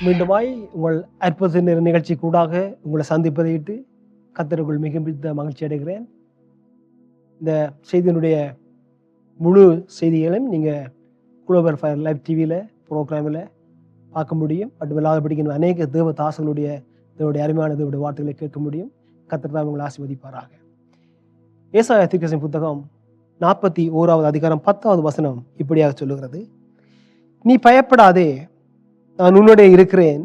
மீண்டுமாய் உங்கள் அற்புத நிகழ்ச்சி கூடாக உங்களை சந்திப்பதையிட்டு கர்த்தருக்குள் மிகுந்த மகிழ்ச்சி அடைகிறேன். இந்த செய்தியினுடைய முழு செய்திகளையும் நீங்கள் குளோபல் ஃபயர் லைவ் டிவியில் ப்ரோக்ராமில் பார்க்க முடியும். மட்டுமில்லாத படிக்கிற அநேக தேவ தாசங்களுடைய அருமையான தேவடைய வார்த்தைகளை கேட்க முடியும். கர்த்தர் தான் உங்களை ஆசீர்வதிப்பாராக. ஏசாயா தீர்க்கதரிசன புத்தகம் 41வது அதிகாரம் 10வது வசனம் இப்படியாக சொல்லுகிறது: நீ பயப்படாதே, நான் உன்னுடைய இருக்கிறேன்.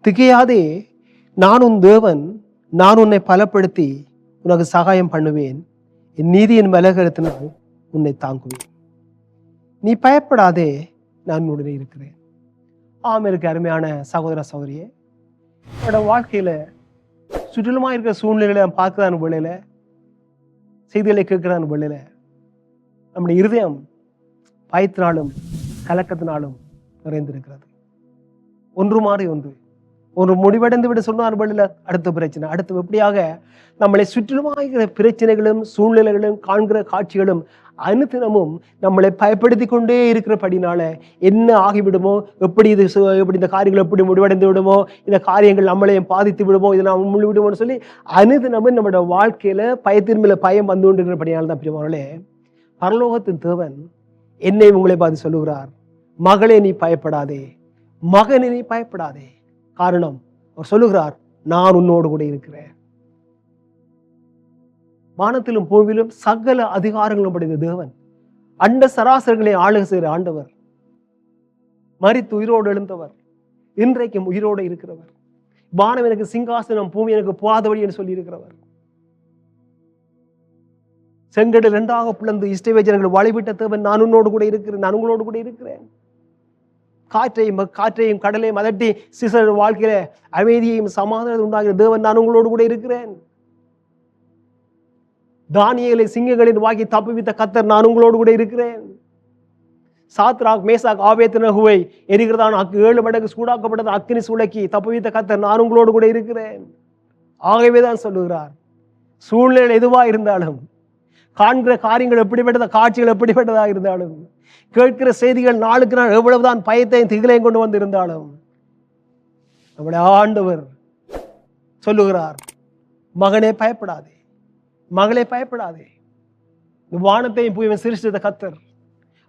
திகையாதே, நான் உன் தேவன். நான் உன்னை பலப்படுத்தி உனக்கு சகாயம் பண்ணுவேன். என் நீதியின் பலகரத்தினால் உன்னை தாங்குவேன். நீ பயப்படாதே, நான் உன்னுடைய இருக்கிறேன். இருக்கு அருமையான சகோதர சகோதரியே, என்னோட வாழ்க்கையில சுற்றிலுமா இருக்கிற சூழ்நிலைகளை நான் பார்க்கிறான் வேளையில, செய்திகளை கேட்கிறான் வேளையில, நம்முடைய இருதயம் பயத்தினாலும் கலக்கத்தினாலும் நிறைந்திருக்கிறது. ஒன்று மாறி ஒன்று முடிவடைந்து விட சொன்னார் வேளையில அடுத்த பிரச்சனை, அடுத்து எப்படியாக நம்மளை சுற்றிலுமாகிற பிரச்சனைகளும் சூழ்நிலைகளும் காண்கிற காட்சிகளும் அனுதினமும் நம்மளை பயப்படுத்தி கொண்டே இருக்கிறபடினால என்ன ஆகிவிடுமோ, எப்படி இந்த காரியங்கள் எப்படி முடிவடைந்து விடுமோ, இந்த காரியங்கள் நம்மளையும் பாதித்து விடுமோ, இதை நாம் விடுமோன்னு சொல்லி அனுதினமும் நம்மளோட வாழ்க்கையில பயத்தின் மேல பயம் வந்து கொண்டிருக்கிறபடினால தான் பிரியமானவர்களே, பரலோகத்தின் தேவன் என்னை உங்களை பார்த்து சொல்லுகிறார், மகளே நீ பயப்படாதே, மகனே நீ பயப்படாதே. காரணம், அவர் சொல்லுகிறார், நான் உன்னோடு கூட இருக்கிறேன். வானத்திலும் பூமியிலும் சகல அதிகாரங்களும் படைத்த தேவன், அண்ட சராசரங்களை ஆளுகை செய்கிற ஆண்டவர், மரித்து உயிரோடு எழுந்தவர், இன்றைக்கும் உயிரோடு இருக்கிறவர், வானம் எனக்கு சிங்காசனம் பூமி எனக்கு பாதவழி என்று சொல்லி இருக்கிறவர், செங்கடல் 2ஆக பிளந்து இஸ்ரவேல் ஜனங்களை வழிவிட்ட தேவன், நான் உன்னோடு கூட இருக்கிறேன், நான் உங்களோடு கூட இருக்கிறேன். காற்றையும் கடலையும் அதட்டி சிசர் வாழ்க்கையில அமைதியையும் சமாதானத்தை உண்டாகிற தேவன், நான் உங்களோடு கூட இருக்கிறேன். தானியேலை சிங்கங்களின் வாக்கி தப்புவித்த கர்த்தர், நான் உங்களோடு கூட இருக்கிறேன். சாத்ராக் மேசாக் ஆபேத்நேகோவை எரிகிறதான 7 மடங்கு சூடாக்கப்பட்டது அக்கினி சூளைக்கு தப்புவித்த கர்த்தர், நான் உங்களோடு கூட இருக்கிறேன். ஆகவேதான் சொல்லுகிறார், சூழ்நிலை எதுவா இருந்தாலும், காண்கிற காரியங்கள் எப்படிப்பட்டதா, காட்சிகள் எப்படிப்பட்டதா இருந்தாலும், கேட்கிற செய்திகள் நாளுக்கு நாள் எவ்வளவுதான் பயத்தையும் திகிலையும் கொண்டு வந்து இருந்தாலும், நம்முடைய ஆண்டவர் சொல்லுகிறார், மகனே பயப்படாதே, மகளே பயப்படாதே. வானத்தையும் பூமியையும் சிருஷ்டித்த கர்த்தர்,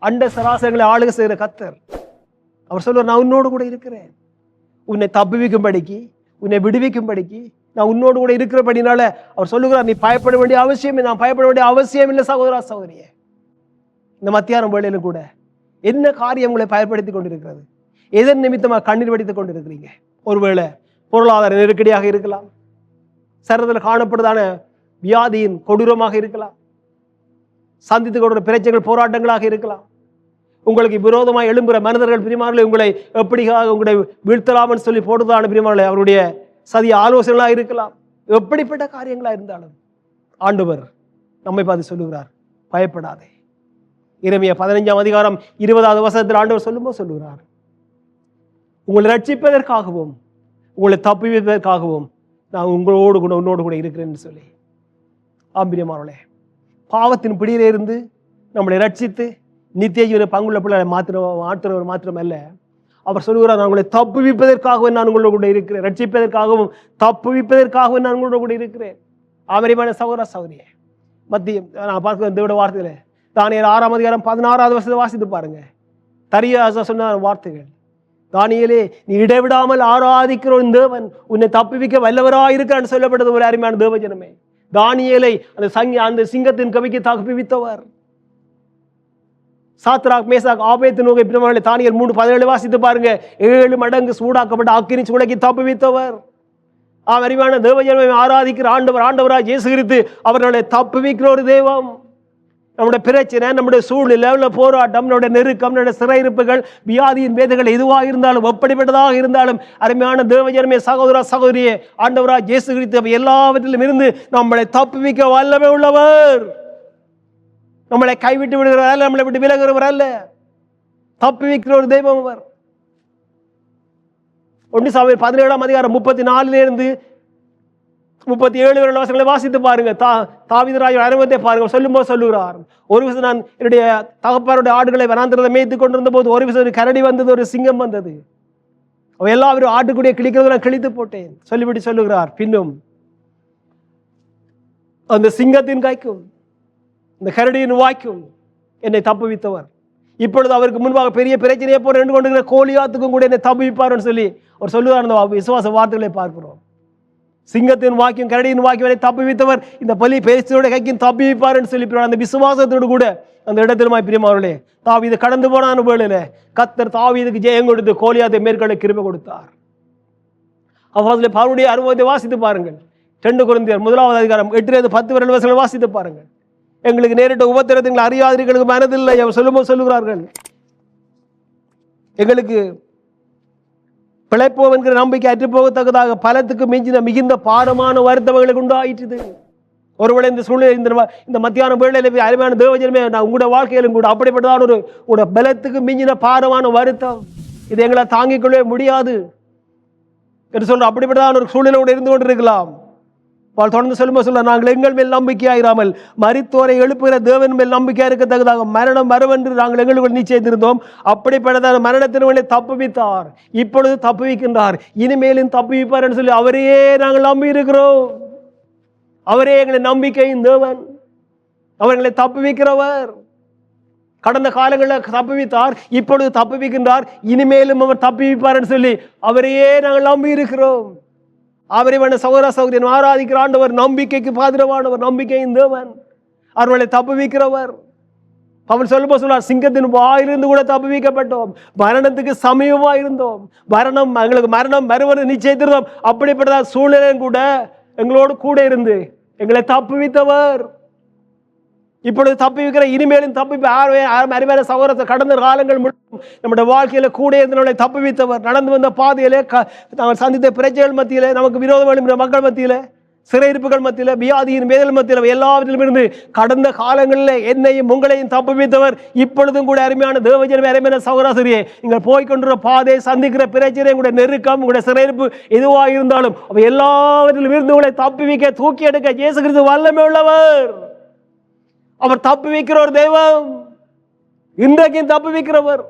அண்ட சராசரங்களை ஆளுகை செய்கிற கர்த்தர், அவர் சொல்லுவார், நான் உன்னோடு கூட இருக்கிறேன். உன்னை தப்புவிக்கும்படிக்கு, உன்னை விடுவிக்கும்படிக்கு நான் உன்னோடு கூட இருக்கிறபடினால அவர் சொல்லுகிறார், நீ பயப்பட வேண்டிய அவசியம், நான் பயப்பட வேண்டிய அவசியம் இல்லை. சகோதரா சகோதரியே, இந்த மத்தியானம் வேளையிலும் கூட என்ன காரியம் உங்களை பயன்படுத்தி கொண்டிருக்கிறது? எதன் நிமித்தமாக கண்ணீர் வடித்துக் கொண்டிருக்கிறீங்க? ஒருவேளை பொருளாதார நெருக்கடியாக இருக்கலாம், சரீரத்தில் காணப்படுதான வியாதியின் கொடூரமாக இருக்கலாம், சந்தித்துக் கொண்ட பிரச்சனைகள் போராட்டங்களாக இருக்கலாம், உங்களுக்கு விரோதமாக எழும்புகிற மனிதர்கள் பிரிமார்களை உங்களை எப்படியாக உங்களை வீழ்த்தலாம்னு சொல்லி போடுதான பிரிமார்களை அவருடைய சதிய ஆலோசனைகளாக இருக்கலாம். எப்படிப்பட்ட காரியங்களா இருந்தாலும் ஆண்டவர் நம்மை பார்த்து சொல்லுகிறார், பயப்படாதே. எரேமியா 15ஆம் அதிகாரம் 20வது வசனத்தில் ஆண்டவர் சொல்லுகிறார், உங்களை ரட்சிப்பதற்காகவும் உங்களை தப்புவிப்பதற்காகவும் நான் உன்னோடு கூட இருக்கிறேன்னு சொல்லி. ஆம்பிரியமானவர்களே, பாவத்தின் பிடியிலே இருந்து நம்மளை ரட்சித்து நித்திய ஜீவனை பங்குள்ள பிள்ளை மாற்றுறவர் மாத்திரமல்ல, அவர் சொல்லுகிறார், நான் உங்களை தப்புவிப்பதற்காகவும் நான் உங்களோட கூட இருக்கிறேன், ரட்சிப்பதற்காகவும் தப்புவிப்பதற்காகவும் நான் உங்களோட கூட இருக்கிறேன். ஆமரியமான சகோதர சகோதரியே, மத்திய நான் பார்க்கிற தேவட வார்த்தையில தானியேல் 6ஆம் அதிகாரம் 16வது வசனத்தை வாசித்து பாருங்க. தரியாசா சொன்ன வார்த்தைகள், தானியேலே நீ இடைவிடாமல் ஆராதிக்கிற தேவன் உன்னை தப்புவிக்க வல்லவராயிருக்கிறான்னு சொல்லப்பட்டது ஒரு அருமையான தேவ ஜனமே. தானியேலை அந்த சிங்கத்தின் கவிக்கு தப்புவித்தவர். சாத்ராக் மேசாக் ஆபேத்நேகோவை பிரிமார்களை தானியேல் 3:17 வாசித்து பாருங்க. 7 மடங்கு சூடாக்கப்பட்ட அக்கினி சூளைக்கு தப்புவித்தவர். அறிவான தேவ ஜனமே, ஆராதிக்கிற ஆண்டவராக இயேசு கிறிஸ்து அவர்களை தப்புவிக்கிற ஒரு தெய்வம். நம்முடைய பிரச்சனை, நம்முடைய சூழ்நிலை, போராட்டம், நம்முடைய நெருக்கம், நம்முடைய சிறையிருப்புகள், வியாதியின் வேதங்கள் எதுவாக இருந்தாலும், எப்படிப்பட்டதாக இருந்தாலும், அருமையான தேவ ஜனமே, சகோதர சகோதரியே, ஆண்டவராக இயேசு கிறிஸ்து எல்லாவற்றிலும் இருந்து நம்மளை தப்புவிக்க வல்லமை உள்ளவர். நம்மளை கைவிட்டு விடுகிறவர் அல்ல, நம்மளை விட்டு விலகுறவர் அல்ல, தப்புவிக்கிற ஒரு தெய்வம் அவர். 1 சாமுவேல் 17ஆம் அதிகாரம் 34 37 வசனங்களை வாசித்து பாருங்க. தாவீது ராஜா அனுபவத்தை பாருங்க. சொல்லும்போது சொல்லுகிறார், ஒரு விஷயம் நான் என்னுடைய தகப்பனுடைய ஆடுகளை வனாந்திரத்தை மேய்த்து கொண்டிருந்த போது ஒரு விஷயம் கரடி வந்தது, ஒரு சிங்கம் வந்தது. எல்லாரும் ஆட்டுக்குடியை கிழிக்கிறத நான் கிழித்து போட்டேன் சொல்லிவிட்டு சொல்லுகிறார், பின்னும் அந்த சிங்கத்தின் கைக்கும் இந்த கரடியின் வாய்க்கும் என்னை தப்புவித்தவர் இப்பொழுது அவருக்கு முன்பாக பெரிய பிரச்சனையை போல நின்று கொண்டிருக்கிற கோலியாத்துக்கும் கூட என்னை தப்புவிப்பார்னு சொல்லி அவர் சொல்லுவார். அந்த விசுவாச வார்த்தைகளை பார்க்கிறோம். சிங்கத்தின் வாக்கியம் கரடியின் வாக்கியம் என்னை தப்புவித்தவர் இந்த பலி பேசினோட கைக்கும் தப்புவிப்பார்னு சொல்லி அந்த விசுவாசத்தோடு கூட அந்த இடத்திலுமாய் பிரியமானவர்களே, தாவீது கடந்து போனான வேளையில கர்த்தர் தாவீதுக்கு ஜெயம் கொடுத்து கோலியாத்தை மேற்கொள்ள கிருபை கொடுத்தார். அப்போஸ்தலர் பவுலுடைய அனுபவத்தை வாசித்து பாருங்கள். 2 கொரிந்தியர் 1 8-10 வசனங்களை வாசித்து பாருங்கள். எங்களுக்கு நேரிட்ட உபத்திரத்தை அறியாதீர்களுக்கு மனதில்லை அவர் சொல்லுகிறார்கள். எங்களுக்கு பிழைப்போம் என்கிற நம்பிக்கை அற்றுப்போகத்தக்கதாக பலத்துக்கு மிகுந்த பாரமான வருத்தவர்களுக்கு உண்டாயிற்று. ஒருவேளை இந்த சூழ்நிலை இந்த மத்தியான வேளையில அருமையான தேவஜனமே, நான் உங்களோட வாழ்க்கையிலும் கூட அப்படிப்பட்டதான உங்களோட பலத்துக்கு மிஞ்சின பாரமான வருத்தம், இது எங்களை தாங்கிக் கொள்ளவே முடியாது என்று சொல்ற அப்படிப்பட்டதான ஒரு சூழ்நிலையோடு இருந்து கொண்டிருக்கலாம். தொடர்ந்து சொல்ல நாங்கள் எங்கள் மேல் நம்பிக்கையாயிராமல் மரித்தோரை எழுப்புகிற தேவன் மேல் நம்பிக்கையா இருக்கத்தக்கதாக மரணம் வரும் என்று நாங்கள் எங்களுக்கு நிச்சயித்திருந்தோம். அப்படிப்பட்டதான மரணத்தின் தப்புவித்தார், இப்பொழுது தப்புவிக்கின்றார், இனிமேலும் தப்புவிப்பார் என்று சொல்லி அவரையே நாங்கள் நம்பி இருக்கிறோம். அவரே எங்களை நம்பிக்கையின் தேவன், அவர்களை தப்புவிக்கிறவர். கடந்த காலங்களில் தப்புவித்தார், இப்பொழுது தப்புவிக்கின்றார், இனிமேலும் அவர் தப்புவிப்பார் என்று சொல்லி அவரையே நாங்கள் நம்பி இருக்கிறோம். அவரை சகோதர சகோதரன் ஆராதிக்கிற ஆண்டவர் நம்பிக்கைக்கு பாத்திரமானவர், நம்பிக்கையின் தேவன், அவர்களை தப்புவிக்கிறவர். அவர் சொல்லுவார், சிங்கத்தின் வாயிலிருந்து கூட தப்புவிக்கப்பட்டோம், மரணத்துக்கு சமயமா இருந்தோம், எங்களுக்கு மரணம் வருவது நிச்சயித்திருந்தோம். அப்படிப்பட்ட சூழ்நிலையும் கூட எங்களோடு கூட இருந்து எங்களை தப்புவித்தவர். இப்பொழுது தப்புவிக்கிற இனிமேலும் அறிவான சகோதர கடந்த காலங்கள் முழுவதும் நம்முடைய வாழ்க்கையில கூட இருந்தவர்களை தப்புவித்தவர். நடந்து வந்த பாதையிலே நாங்கள் சந்தித்த பிரச்சனைகள் மத்தியில, நமக்கு விரோதம் எழுப்புகிற மக்கள் மத்தியில, சிறையிருப்புகள் மத்தியில, வியாதியின் வேதல் மத்தியில, எல்லாவற்றிலும் இருந்து கடந்த காலங்களில் என்னையும் உங்களையும் தப்புவித்தவர். இப்பொழுதும் கூட அருமையான தேவஜனமே, அருமையான சகோதரரே, நீங்கள் போய்கொண்டிருக்கிற பாதை, சந்திக்கிற பிரச்சனை, உங்களுடைய நெருக்கம், உங்களுடைய சிறையிருப்பு எதுவாக இருந்தாலும் அவை எல்லாவற்றிலும் இருந்து உங்களை தப்புவிக்க தூக்கி எடுக்க இயேசு கிறிஸ்து வல்லமை உள்ளவர். அவர் தப்புவிக்கிற ஒரு தெய்வம், இன்றைக்கும் தப்புவிக்கிறவர்.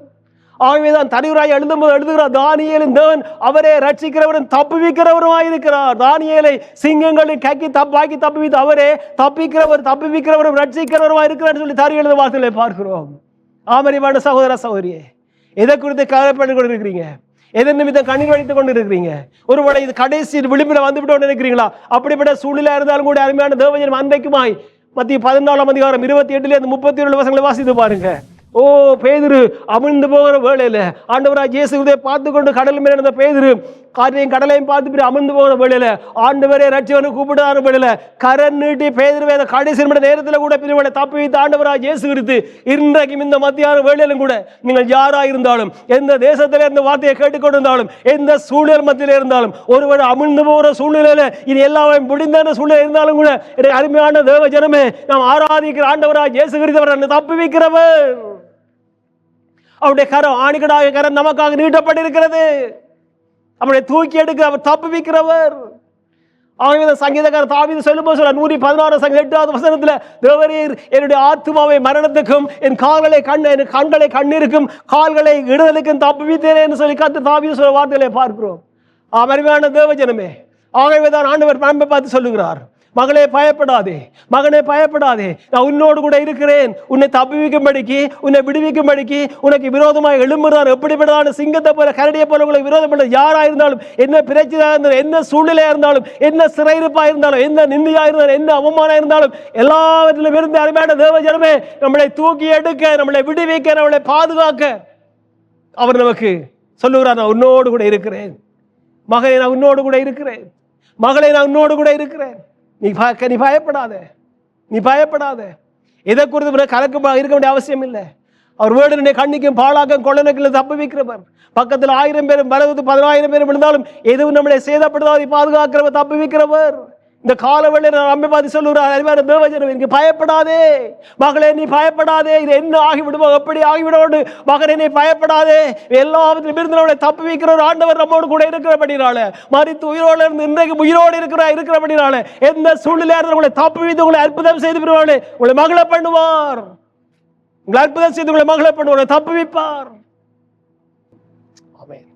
ஆகவேதான் தனிவராய் எழுதுகிறார், தானியேலின் தேவன் அவரே ரட்சிக்கிறவரும் தப்புவிக்கிறவருமாயிருக்கிறார். தானியேலை சிங்கங்களின் கக்கி தப்பாக்கி தப்புவித்து அவரே தப்புவிக்கிறவரும் ரட்சிக்கிறவருமாயிருக்கிறார் சொல்லி தரி எழுத வார்த்தைகளை பார்க்கிறோம். ஆமரிவான சகோதர சகோதரியே, எதை குறித்து கவலைப்பட்டு கொண்டு இருக்கிறீங்க? எதன் நிமித்தம் கண்ணீர் வடித்துக் கொண்டு இருக்கிறீங்க? ஒருவேளை இது கடைசி விளிம்பில் வந்துவிட்டு இருக்கிறீங்களா? அப்படிப்பட்ட சூழ்நிலை இருந்தாலும் கூட அருமையான தேவஜனம் அன்றைக்குமாய் மத்திய 14-28 வாசித்து பாருங்க. ஓ பேதுரு அமிழ்ந்து போகிற வேளையில ஆண்டவராய் இயேசுவை பார்த்து கொண்டு கடல் மேல் இருந்த பேதுரு காற்றையும் கடலையும் பார்த்து அமிழ்ந்து போகிற வேளையில ஆண்டவரே ரட்சிவனை கூப்பிடாத வேளையில கரண் நீட்டி பேதுருவை அந்த கடைசி நேரத்தில் கூட பிரிவுகளை தப்பி வைத்து ஆண்டவராய் இயேசு கிறிஸ்து இன்றைக்கும் இந்த மத்தியான வேளையிலும் கூட நீங்கள் யாரா இருந்தாலும், எந்த தேசத்தில இருந்த வார்த்தையை கேட்டுக்கொண்டிருந்தாலும், எந்த சூழ்நிலை மத்தியில இருந்தாலும், ஒருவர் அமிழ்ந்து போகிற சூழ்நிலையில இது எல்லாமே முடிந்தான சூழ்நிலை இருந்தாலும் கூட அருமையான தேவ ஜனமே, நாம் ஆராதிக்கிற ஆண்டவராய் இயேசு கிறிஸ்து அவர் தப்பி வைக்கிறவர். அவருடைய கரம், ஆணிகடாக கரம் நமக்காக நீட்டப்பட்டிருக்கிறது. அவருடைய தூக்கி எடுக்க அவர் தப்புவிக்கிறவர். ஆகவே சங்கீதக்காரர் தாவீது சொல்லும்போது 116 தேவரீர் என்னுடைய ஆத்துமாவை மரணத்துக்கும் என் கண்களை கண்ணீருக்கும் கால்களை இடுதலுக்கும் தப்புவித்தேன் என்று சொல்லி கர்த்தர் தாவீது சொல்ல வார்த்தைகளை பார்க்கிறோம். அருமையான தேவஜனமே, ஆகவேதான் ஆண்டவர் நம்மை பார்த்து சொல்லுகிறார், மகளே பயப்படாதே, மகனே பயப்படாதே, நான் உன்னோடு கூட இருக்கிறேன், உன்னை தப்புவிக்கும்படிக்கு, உன்னை விடுவிக்கும்படிக்கு, உனக்கு விரோதமாக எழும்புகிறார். எப்படிப்பட்டதான சிங்கத்தை போல கரடியை போல உங்களை விரோதப்பட்ட யாரா இருந்தாலும், என்ன பிரச்சனையா இருந்தாலும், என்ன சூழ்நிலையா இருந்தாலும், என்ன சிறையிருப்பா இருந்தாலும், என்ன நிந்தையா இருந்தாலும், என்ன அவமானம் இருந்தாலும், எல்லாவற்றிலும் இருந்து அருமையான தேவ ஜனமே, நம்மளை தூக்கி எடுக்க, நம்மளை விடுவிக்க, நம்மளை பாதுகாக்க அவர் நமக்கு சொல்லுகிறார், நான் உன்னோடு கூட இருக்கிறேன், மகனை நான் உன்னோடு கூட இருக்கிறேன், மகளை நான் உன்னோடு கூட இருக்கிறேன், நீ பயப்படாத, நீ பயப்படாத. எதை குறித்து கலக்க இருக்க வேண்டிய அவசியம் இல்லை. அவர் வேடனுடைய கண்ணிக்கும் பாலாக்கும் கொள்ளனுக்கு தப்பு வைக்கிறவர். பக்கத்தில் 1000 பேரும் 10,000 பேரும் இருந்தாலும் எதுவும் நம்மளை சேதப்படுத்தாதை பாதுகாக்கிறவர், தப்பு வைக்கிறவர். இந்த காலவெளியில் அம்மை பார்த்து சொல்லுகிறார், அறிவான தேவஜனம், எனக்கு பயப்படாதே மகளே, நீ பயப்படாதே, இது என்ன ஆகிவிடுமோ எப்படி ஆகிவிடும் மகனே, நீ பயப்படாதே. எல்லாவற்றிலும் இருந்து நம்மளை தப்பு வைக்கிற ஒரு ஆண்டவர் நம்மோடு கூட இருக்கிறபடினால, மரித்து உயிரோடு இருந்து இன்றைக்கு உயிரோடு இருக்கிறபடினால, எந்த சூழ்நிலையாக உங்களை தப்பு வைத்து உங்களை அற்புதம் செய்து விடுவார்களே, உங்களை மகளை பண்ணுவார், உங்களை அற்புதம் செய்து உங்களை மகளை பண்ணுவார், தப்பு வைப்பார். ஆமென்.